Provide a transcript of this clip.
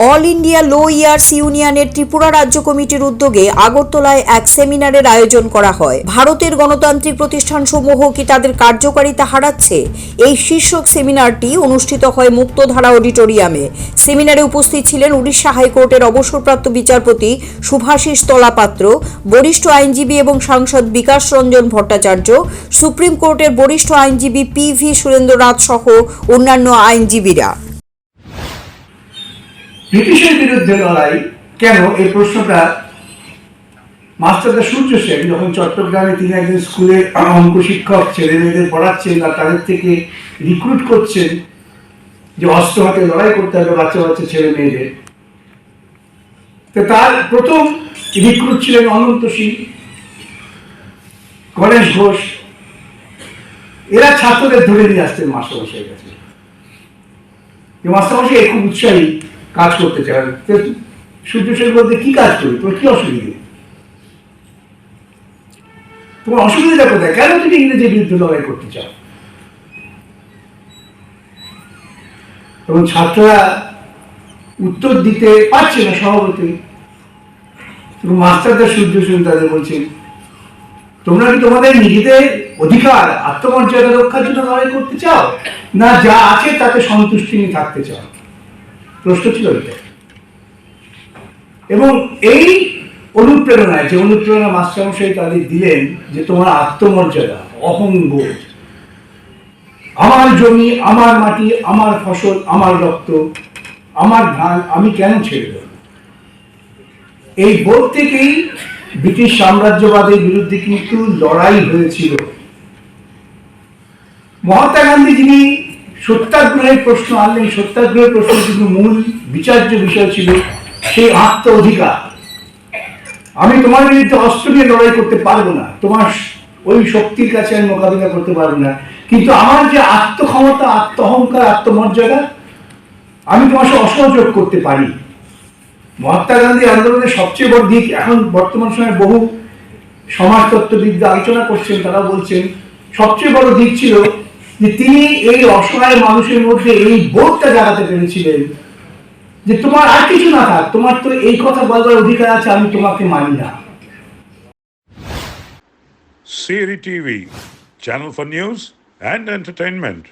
All India লো years ইউনিয়নের ত্রিপুরা রাজ্য কমিটির উদ্যোগে আগরতলায় এক সেমিনারের আয়োজন করা হয়। ভারতের গণতান্ত্রিক প্রতিষ্ঠানসমূহ কি তাদের কার্যকারিতা হারাচ্ছে? এই শীর্ষক সেমিনারটি অনুষ্ঠিত হয় মুক্তধারা অডিটোরিয়ামে। সেমিনারে উপস্থিত ছিলেন উড়িষ্যা হাইকোর্টের অবসরপ্রাপ্ত বিচারপতি শুভাশিস তলাপাত্র, বরিষ্ঠ আইনজীবী এবং সাংসদ বিকাশ রঞ্জন ভট্টাচার্য, সুপ্রিম কোর্টের বরিষ্ঠ আইনজীবী PV সুরেন্দ্রনাথ সহ অন্যান্য আইনজীবীরা। ব্রিটিশের বিরুদ্ধে লড়াই কেন, এই প্রশ্নটা মাস্টারদা সূর্য সেন যখন চট্টগ্রামে তিনি একজন স্কুলে অঙ্ক শিক্ষক ছেলে মেয়েদের পড়াচ্ছেন আর তাদের থেকে রিক্রুট করছেন যে অস্ত্র হাতে লড়াই করতে হবে বাচ্চা বাচ্চা ছেলে মেয়েদের, তো তার প্রথম রিক্রুট ছিলেন অনন্ত সিং, গণেশ ঘোষ। এরা ছাত্রদের ধরে নিয়ে আসতেন মাস্টারমশাইয়ের কাছে। মাস্টারমশাই খুব উৎসাহী, কাজ করতে চান। সূর্য সেন বলতে কি কাজ করি, তোমার কি অসুবিধে, তোমার অসুবিধা কোথায়, কেন তুমি ইংরেজের বিরুদ্ধে লড়াই করতে চাও? এবং ছাত্ররা উত্তর দিতে পারছে না স্বভাবতই। মাস্টারদা সূর্য সেন তাদের বলছেন, তোমরা কি তোমাদের নিজেদের অধিকার আত্মমর্যাদা রক্ষার জন্য লড়াই করতে চাও, না যা আছে তাতে সন্তুষ্টি নিয়ে থাকতে চাও? প্রশ্ন ছিল এটা। এবং এই অনুপ্রেরণায়, যে অনুপ্রেরণা মাস্টারমশাই তাদের দিলেন, যে তোমার আত্মমর্যাদা, অহংবোধ, আমার জমি, আমার মাটি, আমার ফসল, আমার রক্ত, আমার ধান, আমি কেন ছেড়ে দেব? এই বোধ থেকেই ব্রিটিশ সাম্রাজ্যবাদের বিরুদ্ধে কিন্তু লড়াই হয়েছিল। মহাত্মা গান্ধী যিনি সত্যাগ্রহের প্রশ্ন আনলেন, সত্যাগ্রহের প্রশ্ন কিন্তু মূল বিচার্য বিষয় ছিল সেই আত্ম অধিকার। আমি তোমার বিরুদ্ধে অস্ত্র নিয়ে লড়াই করতে পারবো না, তোমার ওই শক্তির কাছে আমি মোকাবিলা করতে পারবো না, কিন্তু আমার যে আত্মক্ষমতা, আত্ম অহংকার, আত্মমর্যাদা, আমি তোমার সাথে অসহযোগ করতে পারি। মহাত্মা গান্ধী আন্দোলনের সবচেয়ে বড় দিক, এখন বর্তমান সময়ে বহু সমাজতত্ত্ববিদরা আলোচনা করছেন, তারা বলছেন সবচেয়ে বড় দিক ছিল যে তিনি এই অসহায় মানুষের মধ্যে এই বোধটা জাগাতে পেরেছিলেন যে তোমার আর কিছু না থাক, তোমার তো এই কথা বলবার অধিকার আছে, আমি তোমাকে মানি না। CRI TV, channel for news and entertainment.